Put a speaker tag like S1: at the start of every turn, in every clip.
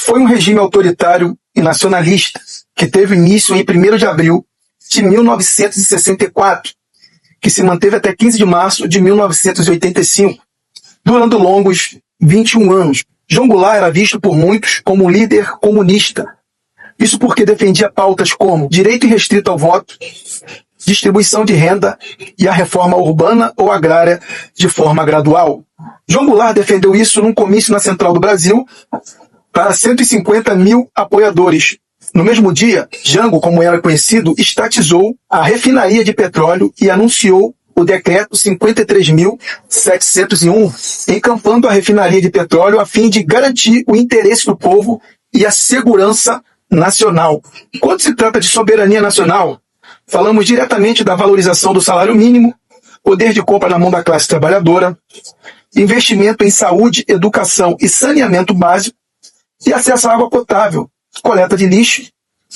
S1: Foi um regime autoritário e nacionalista que teve início em 1º de abril de 1964, que se manteve até 15 de março de 1985, durando longos 21 anos. João Goulart era visto por muitos como um líder comunista. Isso porque defendia pautas como direito irrestrito ao voto, distribuição de renda e a reforma urbana ou agrária de forma gradual. João Goulart defendeu isso num comício na Central do Brasil para 150 mil apoiadores. No mesmo dia, Jango, como era conhecido, estatizou a refinaria de petróleo e anunciou o decreto 53.701, encampando a refinaria de petróleo a fim de garantir o interesse do povo e a segurança nacional. Quando se trata de soberania nacional, falamos diretamente da valorização do salário mínimo, poder de compra na mão da classe trabalhadora, investimento em saúde, educação e saneamento básico e acesso à água potável, coleta de lixo,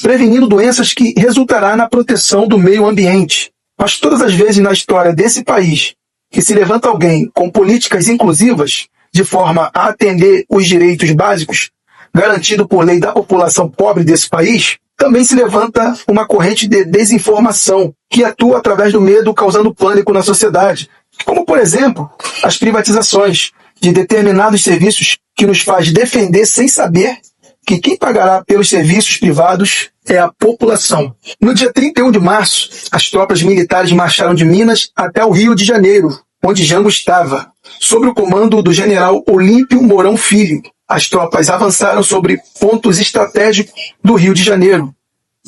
S1: prevenindo doenças que resultará na proteção do meio ambiente. Mas todas as vezes na história desse país que se levanta alguém com políticas inclusivas de forma a atender os direitos básicos garantido por lei da população pobre desse país, também se levanta uma corrente de desinformação que atua através do medo, causando pânico na sociedade. Como, por exemplo, as privatizações de determinados serviços que nos faz defender sem saber que quem pagará pelos serviços privados é a população. No dia 31 de março, as tropas militares marcharam de Minas até o Rio de Janeiro, onde Jango estava, sob o comando do general Olímpio Mourão Filho. As tropas avançaram sobre pontos estratégicos do Rio de Janeiro.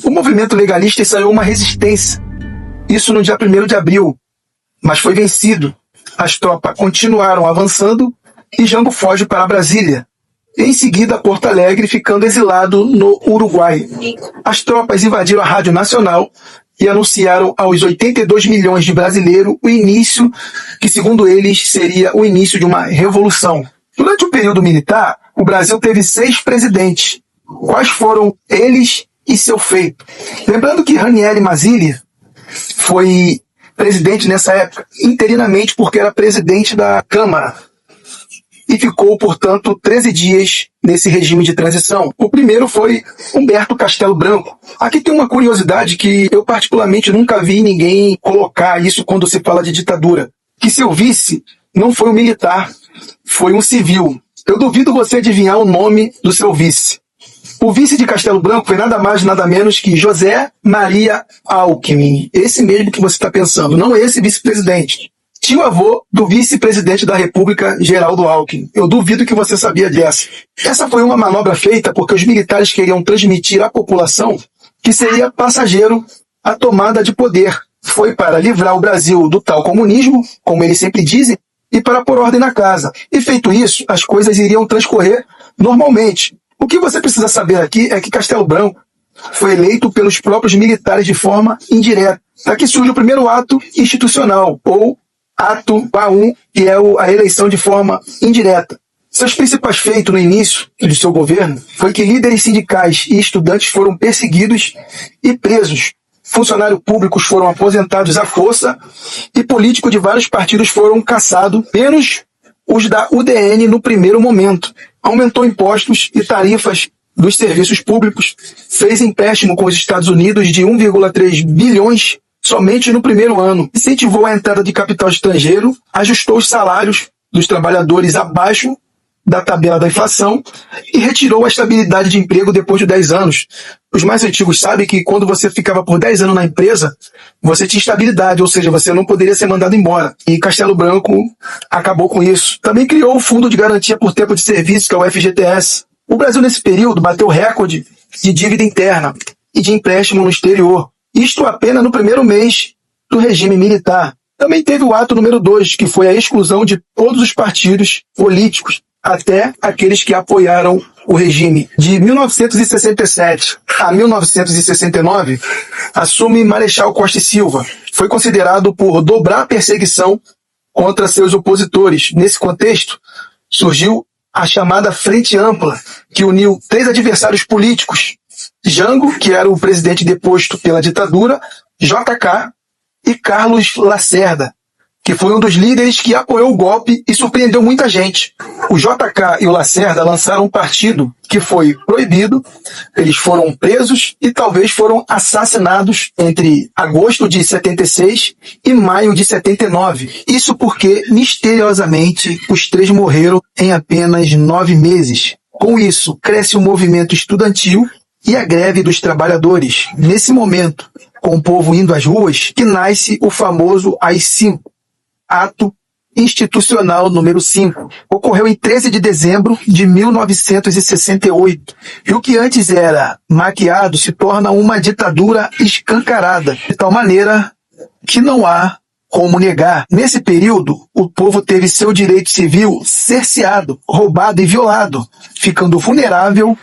S1: O movimento legalista ensaiou uma resistência, isso no dia 1º de abril, mas foi vencido. As tropas continuaram avançando e Jango foge para Brasília. Em seguida, Porto Alegre, ficando exilado no Uruguai. As tropas invadiram a Rádio Nacional e anunciaram aos 82 milhões de brasileiros o início, que segundo eles seria o início de uma revolução. Durante o período militar, o Brasil teve 6 presidentes. Quais foram eles e seu feito? Lembrando que Ranieri Mazzilli foi presidente nessa época, interinamente porque era presidente da Câmara. E ficou, portanto, 13 dias nesse regime de transição. O primeiro foi Humberto Castelo Branco. Aqui tem uma curiosidade que eu particularmente nunca vi ninguém colocar isso quando se fala de ditadura. Que seu vice não foi um militar, foi um civil. Eu duvido você adivinhar o nome do seu vice. O vice de Castelo Branco foi nada mais nada menos que José Maria Alckmin. Esse mesmo que você está pensando, não esse vice-presidente. Tio-avô do vice-presidente da República, Geraldo Alckmin. Eu duvido que você sabia dessa. Essa foi uma manobra feita porque os militares queriam transmitir à população que seria passageiro a tomada de poder. Foi para livrar o Brasil do tal comunismo, como eles sempre dizem, e para pôr ordem na casa. E feito isso, as coisas iriam transcorrer normalmente. O que você precisa saber aqui é que Castelo Branco foi eleito pelos próprios militares de forma indireta. Daqui surge o primeiro ato institucional, ou Ato A1, que é a eleição de forma indireta. Seus principais feitos no início de seu governo foi que líderes sindicais e estudantes foram perseguidos e presos. Funcionários públicos foram aposentados à força e políticos de vários partidos foram caçados, menos os da UDN no primeiro momento. Aumentou impostos e tarifas dos serviços públicos, fez empréstimo com os Estados Unidos de 1,3 bilhões somente no primeiro ano. Incentivou a entrada de capital estrangeiro, ajustou os salários dos trabalhadores abaixo da tabela da inflação e retirou a estabilidade de emprego depois de 10 anos. Os mais antigos sabem que quando você ficava por 10 anos na empresa, você tinha estabilidade, ou seja, você não poderia ser mandado embora. E Castelo Branco acabou com isso. Também criou o Fundo de Garantia por Tempo de Serviço, que é o FGTS. O Brasil, nesse período, bateu recorde de dívida interna e de empréstimo no exterior. Isto apenas no primeiro mês do regime militar. Também teve o ato número 2, que foi a exclusão de todos os partidos políticos, até aqueles que apoiaram o regime. De 1967 a 1969, assume Marechal Costa e Silva. Foi considerado por dobrar a perseguição contra seus opositores. Nesse contexto, surgiu a chamada Frente Ampla, que uniu 3 adversários políticos: Jango, que era o presidente deposto pela ditadura, JK e Carlos Lacerda. que foi um dos líderes que apoiou o golpe e surpreendeu muita gente. O JK e o Lacerda lançaram um partido que foi proibido, eles foram presos e talvez foram assassinados entre agosto de 76 e maio de 79. Isso porque, misteriosamente, os três morreram em apenas 9 meses. Com isso, cresce o movimento estudantil e a greve dos trabalhadores. Nesse momento, com o povo indo às ruas, que nasce o famoso AI-5, Ato Institucional número 5. Ocorreu em 13 de dezembro de 1968. E o que antes era maquiado se torna uma ditadura escancarada, de tal maneira que não há como negar. Nesse período, o povo teve seu direito civil cerceado, roubado e violado, ficando vulnerável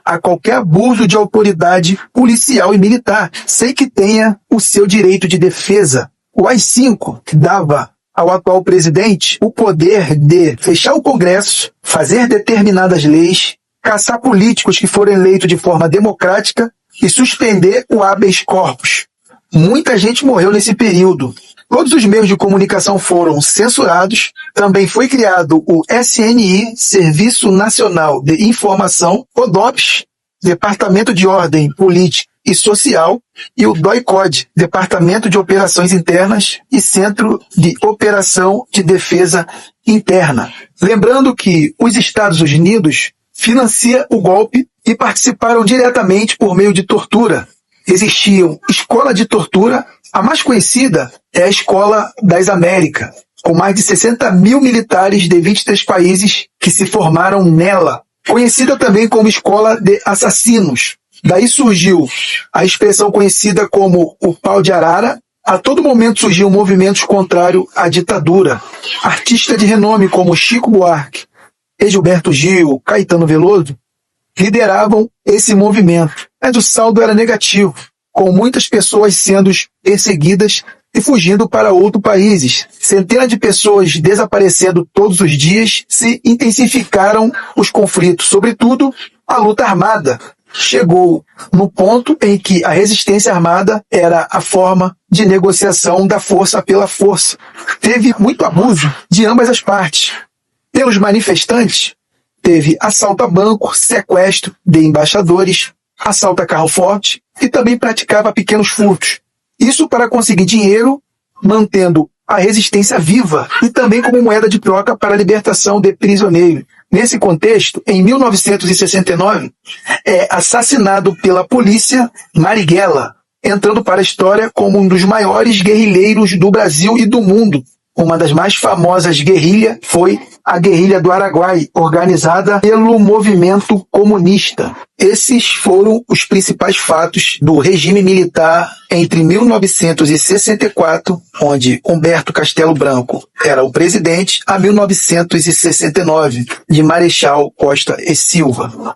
S1: a qualquer abuso de autoridade policial e militar, sem que tenha o seu direito de defesa. O AI-5 dava ao atual presidente o poder de fechar o Congresso, fazer determinadas leis, caçar políticos que foram eleitos de forma democrática e suspender o habeas corpus. Muita gente morreu nesse período. Todos os meios de comunicação foram censurados. Também foi criado o SNI, Serviço Nacional de Informação, o DOPS, Departamento de Ordem Política e Social, e o DOI-CODE, Departamento de Operações Internas e Centro de Operação de Defesa Interna. Lembrando que os Estados Unidos financiam o golpe e participaram diretamente por meio de tortura. Existiam escola de tortura, a mais conhecida é a Escola das Américas, com mais de 60 mil militares de 23 países que se formaram nela, conhecida também como Escola de Assassinos. Daí surgiu a expressão conhecida como o pau de arara. A todo momento surgiam movimentos contrários à ditadura. Artistas de renome como Chico Buarque, Gilberto Gil, Caetano Veloso lideravam esse movimento. Mas o saldo era negativo, com muitas pessoas sendo perseguidas e fugindo para outros países. Centenas de pessoas desaparecendo todos os dias, se intensificaram os conflitos, sobretudo a luta armada. Chegou no ponto em que a resistência armada era a forma de negociação da força pela força. Teve muito abuso de ambas as partes. Pelos manifestantes, teve assalto a banco, sequestro de embaixadores, assalto a carro forte e também praticava pequenos furtos. Isso para conseguir dinheiro, mantendo a resistência viva e também como moeda de troca para a libertação de prisioneiros. Nesse contexto, em 1969, é assassinado pela polícia Marighella, entrando para a história como um dos maiores guerrilheiros do Brasil e do mundo. Uma das mais famosas guerrilhas foi a Guerrilha do Araguaia, organizada pelo movimento comunista. Esses foram os principais fatos do regime militar entre 1964, onde Humberto Castelo Branco era o presidente, a 1969, de Marechal Costa e Silva.